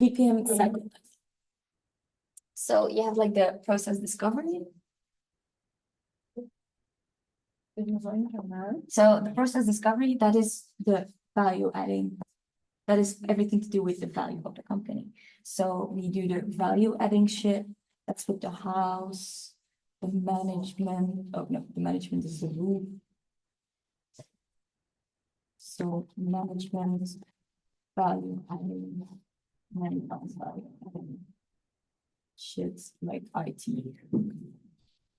BPM cycle time. So you have like the process discovery. So the process discovery, that is the value adding. That is everything to do with the value of the company. So we do the value adding shit. That's with the house, the management. Oh no, the management is the roof. So management, value adding, value adding. Shit like IT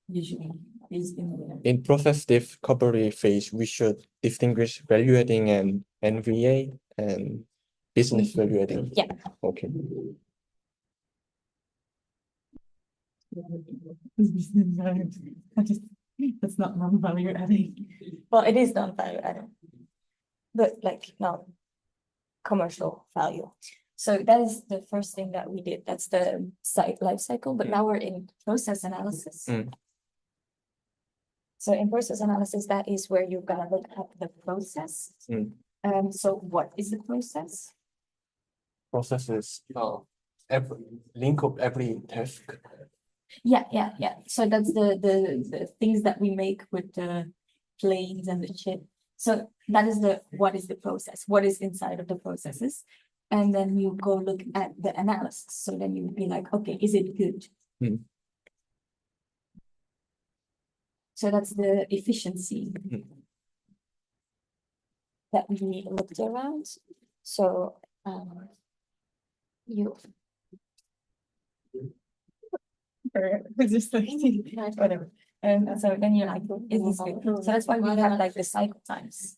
usually is in there. In process discovery phase, we should distinguish value adding and NVA and business value adding. Yeah. Okay. That's not non-value adding. Well, it is non-value adding, but like not commercial value. So that is the first thing that we did. That's the life cycle. But now we're in process analysis. So in process analysis, that is where you're gonna look at the process. So what is the process? Process is every link of every task. Yeah. So that's the things that we make with the planes and the shit. So that is what is the process? What is inside of the processes? And then you go look at the analysis. So then you would be like, okay, is it good? So that's the efficiency that we looked around. So whatever. And so then you're like, is this good? So that's why we have like the cycle times.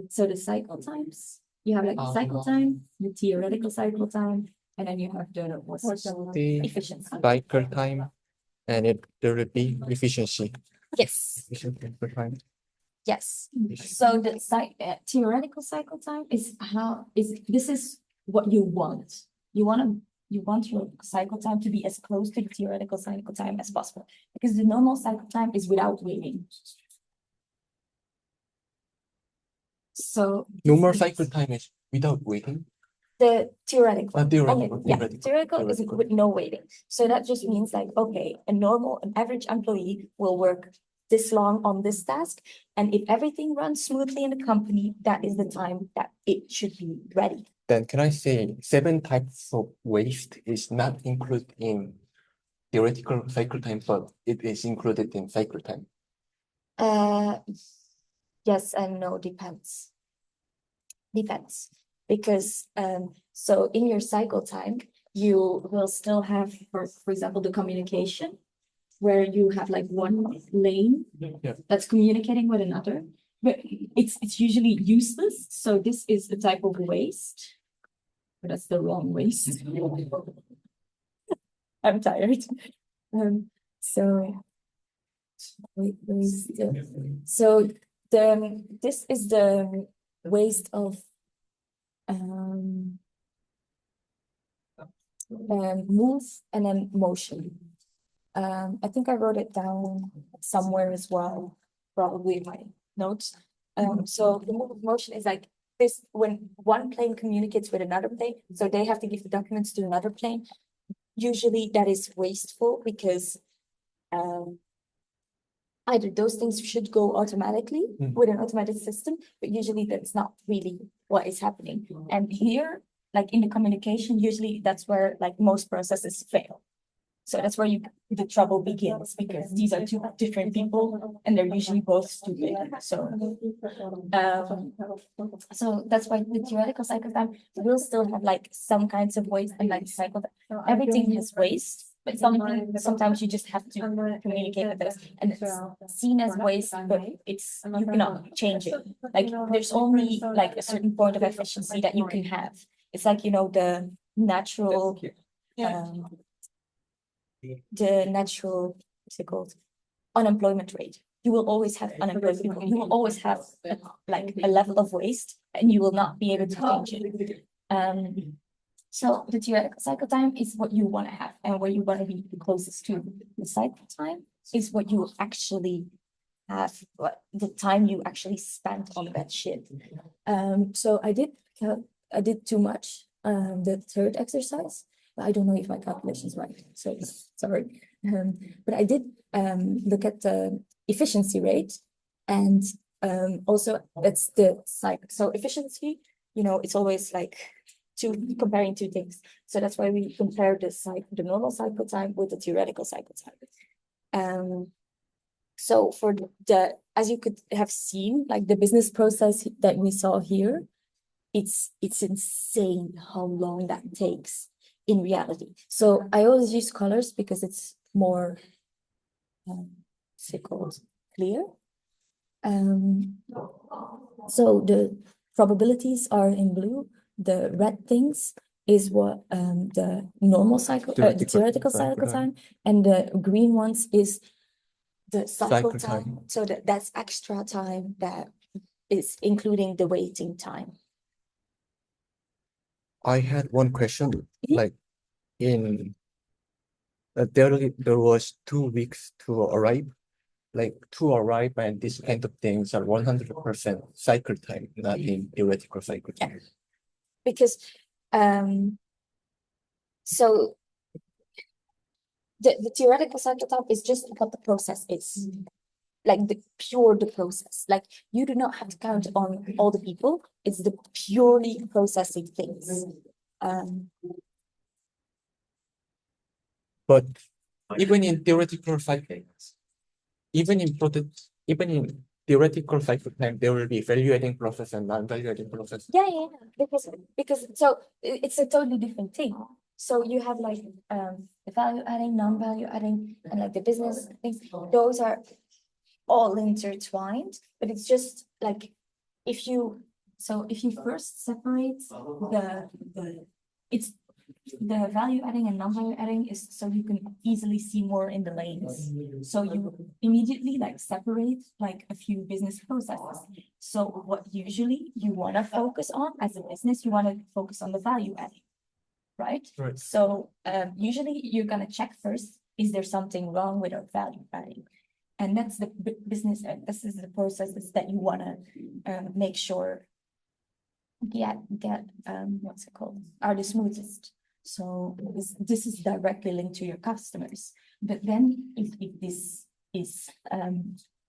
So the cycle times, you have like the cycle time, the theoretical cycle time, and then you have the efficiency. Cycle time and there will be efficiency. Yes. Efficient time. Yes. So the theoretical cycle time is this is what you want. You want your cycle time to be as close to the theoretical cycle time as possible, because the normal cycle time is without waiting. So normal cycle time is without waiting. The theoretical. Theoretical. Theoretical is with no waiting. So that just means like, okay, an average employee will work this long on this task, and if everything runs smoothly in the company, that is the time that it should be ready. Then can I say 7 types of waste is not included in theoretical cycle time, but it is included in cycle time? Yes and no, depends. Because so in your cycle time, you will still have, for example, the communication, where you have like one lane that's communicating with another, but it's usually useless. So this is a type of waste, but that's the wrong waste. I'm tired. So this is the waste of move and then motion. I think I wrote it down somewhere as well, probably in my notes. So the move of motion is like this: when one plane communicates with another plane, so they have to give the documents to another plane. Usually that is wasteful, because either those things should go automatically with an automated system, but usually that's not really what is happening. And here, like in the communication, usually that's where like most processes fail. So that's where the trouble begins, because these are two different people and they're usually both stupid. So that's why the theoretical cycle time will still have like some kinds of waste, and like cycle time, everything has waste, but sometimes you just have to communicate with us, and it's seen as waste, but you cannot change it. Like there's only like a certain point of efficiency that you can have. It's like, the natural what's it called, unemployment rate. You will always have unemployed people. You will always have a level of waste, and you will not be able to change it. So the theoretical cycle time is what you want to have and where you want to be the closest to. The cycle time is what you actually have, the time you actually spent on that shit. So I did too much. The third exercise. I don't know if my calculation is right, so sorry. But I did look at the efficiency rate, and also that's the cycle. So efficiency, it's always like comparing two things. So that's why we compare the normal cycle time with the theoretical cycle time. So for as you could have seen, like the business process that we saw here, it's insane how long that takes in reality. So I always use colors because it's more clear. So the probabilities are in blue. The red things is what the normal cycle, the theoretical cycle time, and the green ones is the cycle time. So that's extra time that is including the waiting time. I had one question, like in there was 2 weeks to arrive, and these kind of things are 100% cycle time, not in theoretical cycle time. Because so the theoretical cycle time is just what the process is. Like the process. Like you do not have to count on all the people. It's the purely processing things. But even in theoretical cycle time, there will be value-adding process and non-value-adding process. Yeah, because so it's a totally different thing. So you have like the value adding, non-value adding, and like the business things. Those are all intertwined, but it's just like if you first separate it's the value adding and non-value adding is so you can easily see more in the lanes. So you immediately like separate like a few business processes. So what usually you want to focus on as a business, you want to focus on the value adding, right? Right. So usually you're gonna check first, is there something wrong with our value adding? And that's the business, this is the processes that you wanna make sure get what's it called, are the smoothest. So this is directly linked to your customers. But then if this is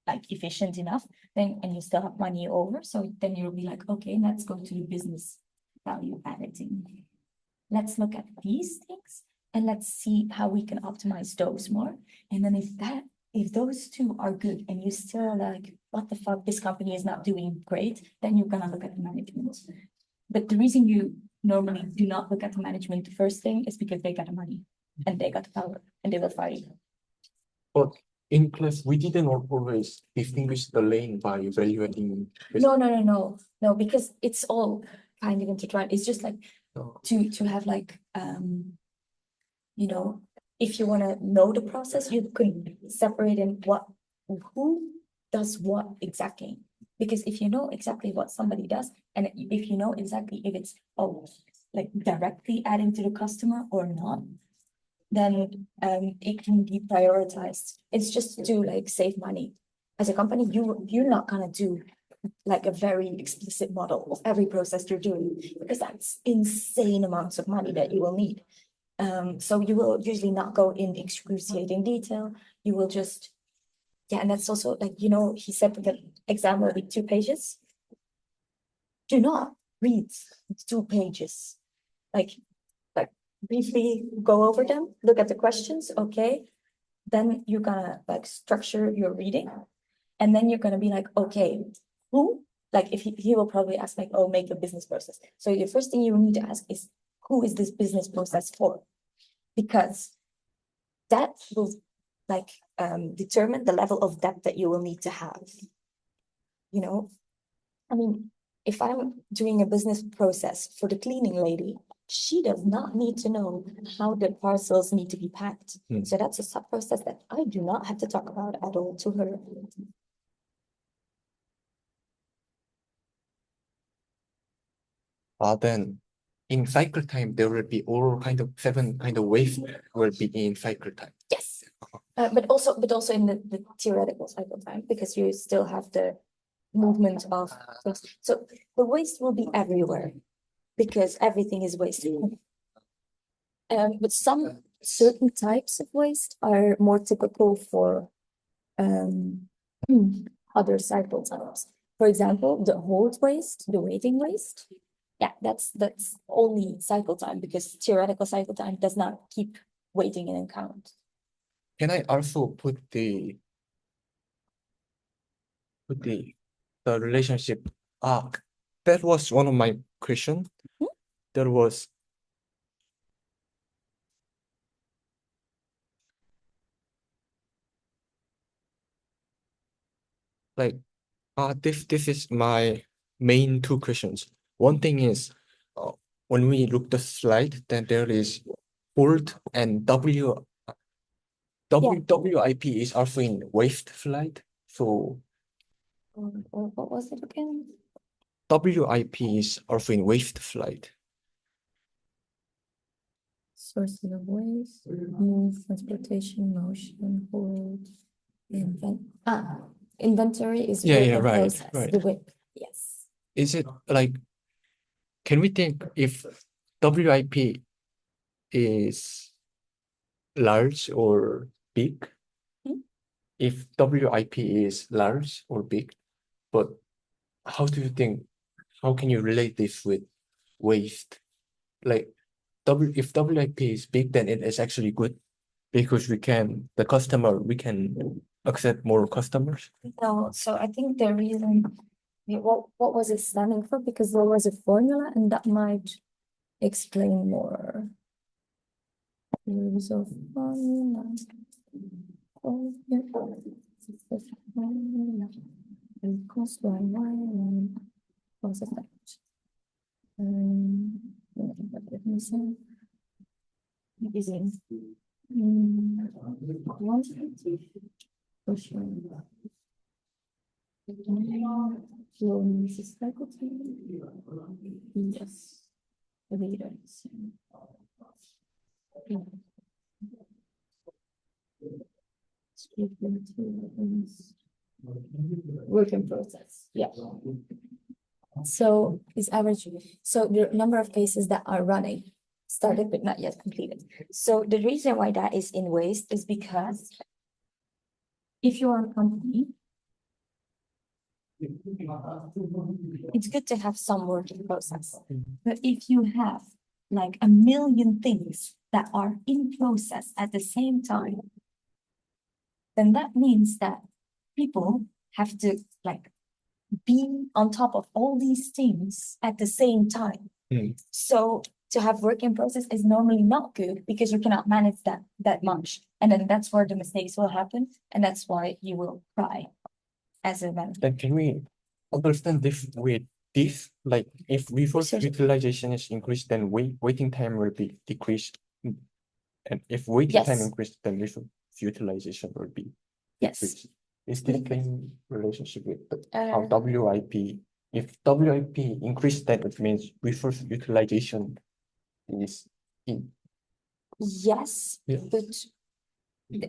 like efficient enough, then and you still have money over, so then you'll be like, okay, let's go to the business value adding. Let's look at these things and let's see how we can optimize those more. And then if those two are good and you still like, what the fuck, this company is not doing great, then you're gonna look at the management. But the reason you normally do not look at the management, the first thing is because they got the money and they got the power and they will fire you. But in class, we didn't always distinguish the lane by evaluating. No, because it's all kind of intertwined. It's just like to have like you know, if you want to know the process, you could separate in who does what exactly. Because if you know exactly what somebody does, and if you know exactly if it's like directly adding to the customer or not, then it can be prioritized. It's just to like save money. As a company, you're not gonna do like a very explicit model of every process you're doing, because that's insane amounts of money that you will need. So you will usually not go in excruciating detail. You will just, and that's also like, he said that the exam will be 2 pages. Do not read 2 pages. Like briefly go over them, look at the questions, okay? Then you're gonna like structure your reading. And then you're gonna be like, okay, who? Like if he will probably ask like, oh, make a business process. So the first thing you need to ask is, who is this business process for? Because that will like determine the level of depth that you will need to have. I mean, if I'm doing a business process for the cleaning lady, she does not need to know how the parcels need to be packed. So that's a sub process that I do not have to talk about at all to her. Then in cycle time, there will be all 7 kind of ways will be in cycle time. Yes. But also in the theoretical cycle time, because you still have the movement of things. So the waste will be everywhere because everything is wasted. But some certain types of waste are more typical for other cycle times. For example, the hold waste, the waiting waste. Yeah, that's only cycle time because theoretical cycle time does not keep waiting in account. Can I also put the relationship? That was one of my questions. There was like this is my main two questions. One thing is when we look the slide, then there is hold and WIP is also in waste slide. So What was it again? WIP is also in waste slide. Sources of waste, move, transportation, motion, hold, inventory is Yeah, work yeah, in right, process, right. the WIP, yes. Is it like, can we think if WIP is large or big? If WIP is large or big, but how do you think, how can you relate this with waste? Like if WIP is big, then it is actually good because we can accept more customers. No, so I think the reason, what was it standing for? Because there was a formula and that might explain more. Use of formula. Oh, yeah. Formula. And cost by y cause effect. Let me see. Using. Quantity. Pushing. Flow means is cycle time. Yes. Readers. Work in process. Yeah. So is average. So the number of cases that are running started but not yet completed. So the reason why that is in waste is because if you are a company, it's good to have some work in process. But if you have like a million things that are in process at the same time, then that means that people have to like be on top of all these things at the same time. So to have work in process is normally not good because you cannot manage that much. And then that's where the mistakes will happen. And that's why you will cry as a manager. Then can we understand this with this? Like if resource utilization is increased, then waiting time will be decreased. And if waiting time increased, then resource utilization will be decreased. Is this same relationship with how WIP? If WIP increased, then it means resource utilization is in. Yes, but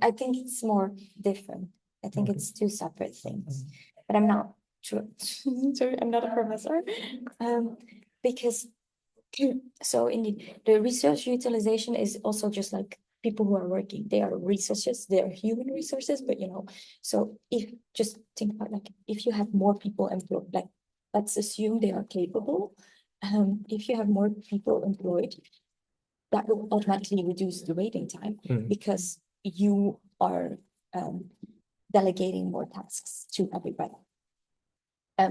I think it's more different. I think it's two separate things, but I'm not sure. Sorry, I'm not a professor. Because so indeed, the resource utilization is also just like people who are working. They are resources, they are human resources, but so if just think about like if you have more people employed, like let's assume they are capable. If you have more people employed, that will automatically reduce the waiting time because you are delegating more tasks to everybody.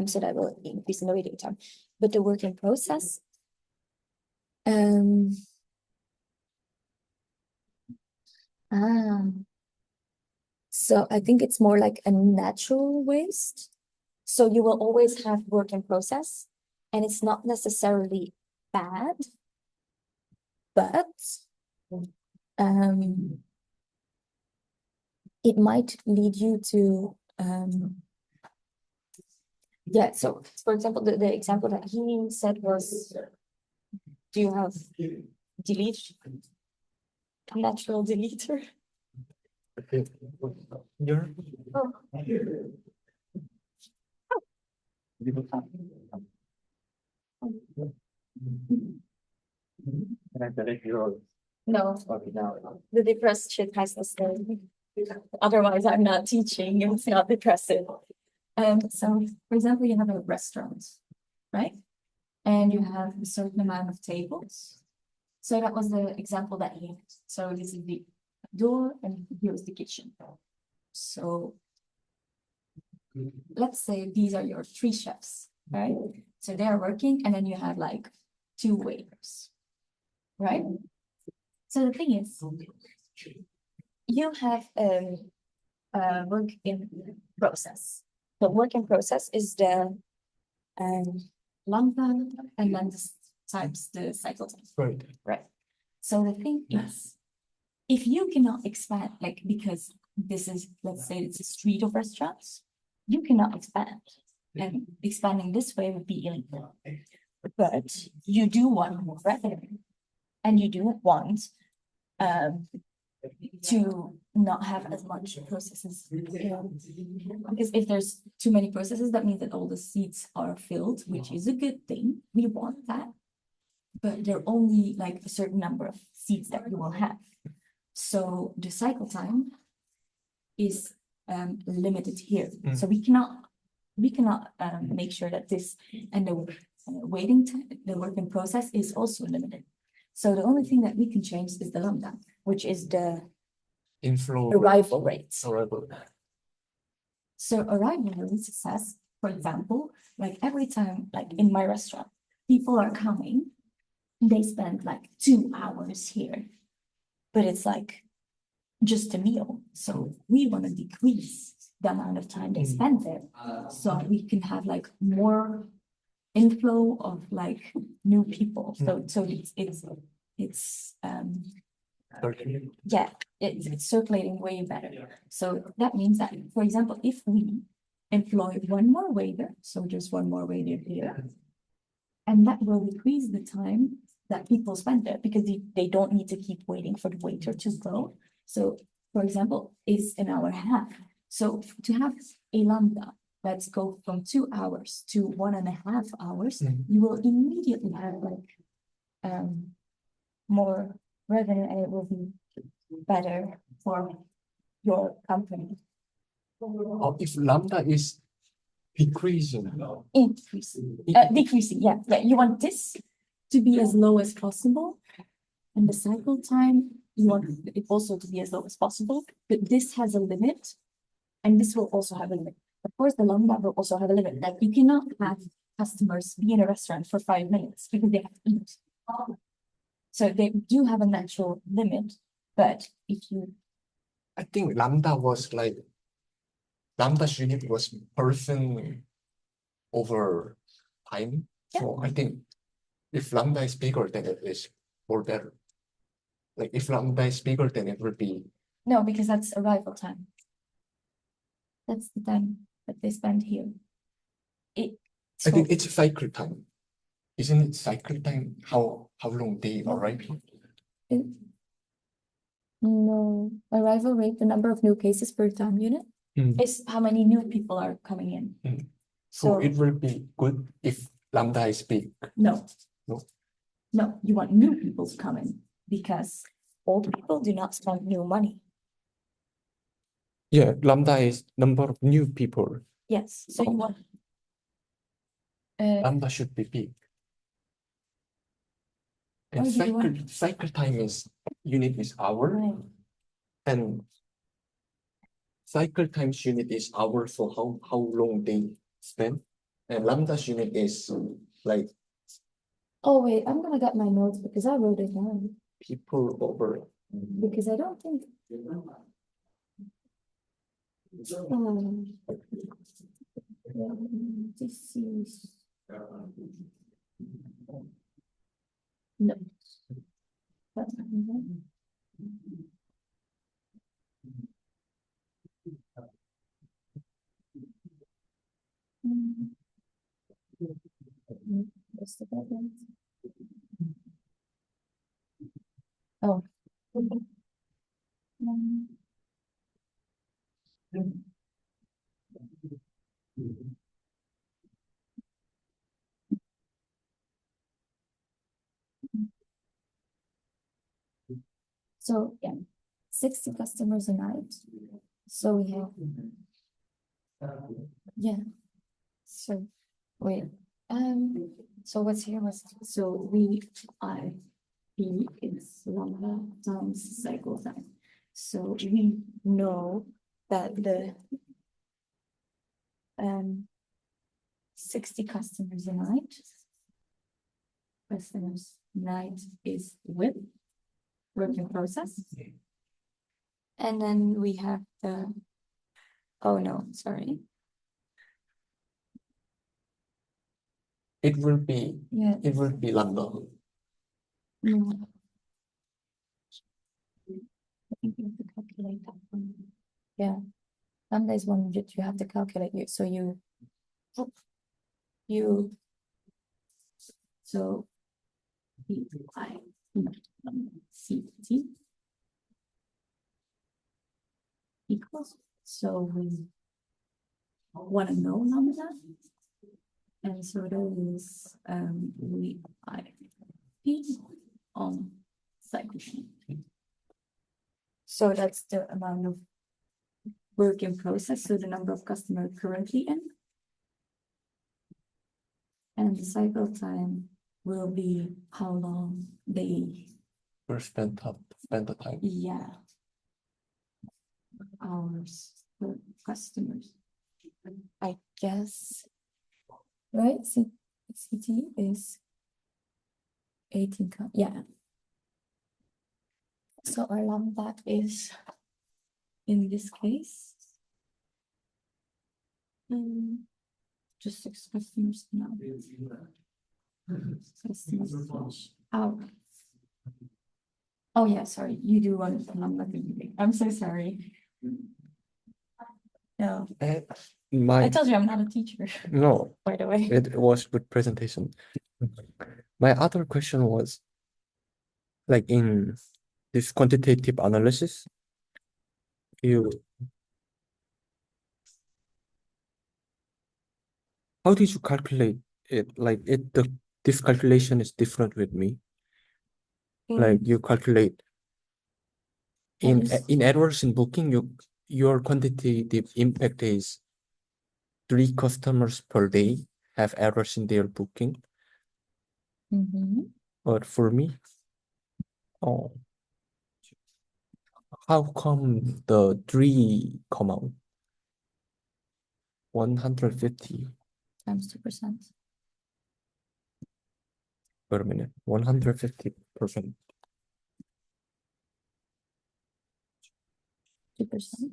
So that will increase in the waiting time. But the work in process, so I think it's more like a natural waste. So you will always have work in process, and it's not necessarily bad, but it might lead you to yeah. So for example, the example that he said was, do you have delete natural deleter? No, the depressed shit has to stay. Otherwise, I'm not teaching. It's not depressive. So for example, you have a restaurant, right? And you have a certain amount of tables. So that was the example that he used. So this is the door and here's the kitchen. So let's say these are your three chefs, right? So they are working and then you have like two waiters, right? So the thing is, you have work in process. The work in process is the lambda and then times the cycle time. Right. Right. So the thing is, if you cannot expand, like because this is, let's say it's a street of restaurants, you cannot expand. And expanding this way would be illegal. But you do want more revenue. And you do want to not have as much processes. Because if there's too many processes, that means that all the seats are filled, which is a good thing. We want that. But there are only like a certain number of seats that you will have. So the cycle time is limited here. So we cannot make sure that this and the waiting time, the working process is also limited. So the only thing that we can change is the lambda, which is the Inflow. arrival rates. Arrival. So arrival rates says, for example, like every time, like in my restaurant, people are coming, they spend like 2 hours here, but it's like just a meal. So we want to decrease the amount of time they spend there, so we can have like more inflow of like new people. So it's yeah, it's circulating way better. So that means that, for example, if we employ one more waiter, so just one more waiter here, and that will decrease the time that people spend there because they don't need to keep waiting for the waiter to go. So, for example, it's an hour and a half. So to have a lambda, let's go from 2 hours to 1.5 hours, you will immediately have like more revenue and it will be better for your company. If lambda is decreasing. Decreasing, yeah. You want this to be as low as possible. And the cycle time, you want it also to be as low as possible, but this has a limit. And this will also have a limit. Of course, the lambda will also have a limit. Like you cannot have customers be in a restaurant for 5 minutes because they have to eat. So they do have a natural limit, but if you... I think lambda unit was person over time. Yeah. So I think if lambda is bigger, then it is more better. Like if lambda is bigger, then it would be. No, because that's arrival time. That's the time that they spend here. I think it's cycle time. Isn't it cycle time? How long they arrive? No, arrival rate, the number of new cases per time unit is how many new people are coming in. So it will be good if lambda is big. No. No. No, you want new people to come in because old people do not spend new money. Yeah, lambda is number of new people. Yes, so you want lambda should be big. And cycle time is unit is hour. Right. And cycle times unit is hour, so how long they spend. And lambda's unit is like. Oh wait, I'm gonna get my notes because I wrote it down. People over. Because I don't think. This is. No. That's not right. What's the problem? Oh. So yeah, 60 customers a night. So we have, yeah. So wait, so what's here was, so we I B is lambda times cycle time. So we know that the 60 customers a night. Customers night is with work in process. And then we have the, oh no, sorry. It will be Yeah. lambda. No. I think you have to calculate that one. Yeah. Lambda is 100, you have to calculate it. So so CT equals, so we want to know lambda. And so that is we P on cycle time. So that's the amount of work in process, so the number of customers currently in. And the cycle time will be how long they, We're spent the time. yeah, hours per customers. I guess, right? CT is 18, yeah. So our lambda is, in this case, just 6 customers now. Customers slash hour. Oh yeah, sorry, you do want the lambda thing. I'm so sorry. No, And I told you I'm not a teacher, no, by the way. it was good presentation. My other question was, like in this quantitative analysis, how did you calculate it? Like this calculation is different with me. Like you calculate in errors in booking, your quantitative impact is 3 customers per day have errors in their booking. But for me, how come the 3 come out? 150 times 2%. per minute, 150%. 2%.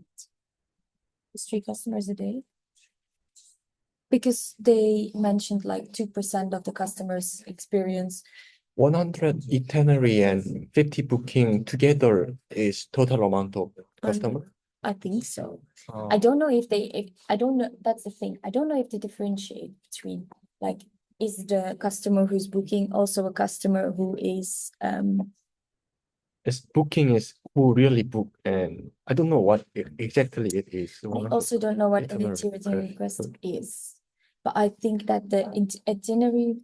It's 3 customers a day. Because they mentioned like 2% of the customers experience. 100 itinerary and 50 booking together is total amount of customer. I think so. I don't know if I don't know, that's the thing. I don't know if they differentiate between, like, is the customer who's booking also a customer who is It's booking is who really book, and I don't know what exactly it is. I also don't know what an itinerary itinerary request is. But I think that the itinerary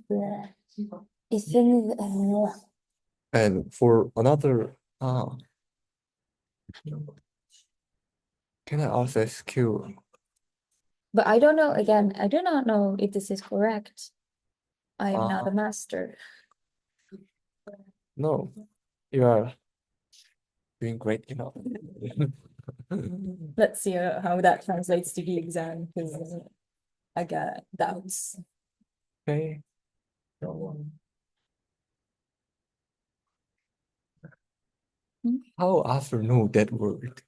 is in and for another can I also ask you? But I don't know, again, I do not know if this is correct. I am not a master. No, you are doing great enough. Let's see how that translates to the exam, because I got doubts. Okay. How Arthur know that word?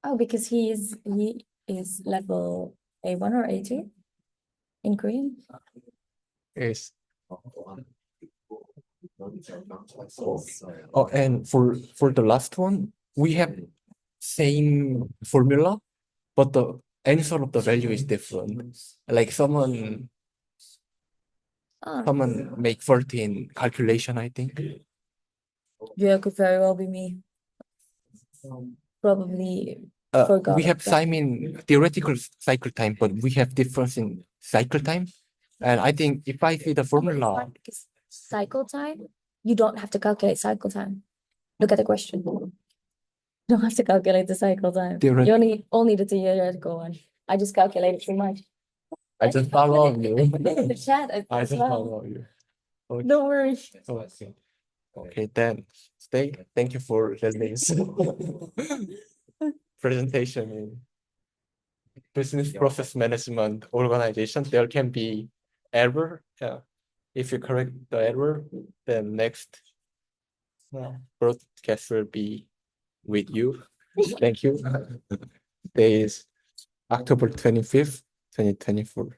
Oh, because he is level A1 or A2 in Korean. Is oh, and for the last one, we have same formula, but the answer of the value is different. Like someone make 14 calculation, I think. Yeah, could very well be me. Probably We have same in theoretical cycle time, but we have difference in cycle time. And I think if I see the formula, cycle time, you don't have to calculate cycle time. Look at the question. You don't have to calculate the cycle time. Theoret- You only the theoretical one. I just calculated too much. I just follow you. The chat I as just well. follow you. Okay. Don't worry. Okay. Okay, then stay. Thank you for this presentation in business process management organization. There can be error. Yeah. If you correct the error, then next broadcast will be with you. Thank you. Today is October 25th, 2024.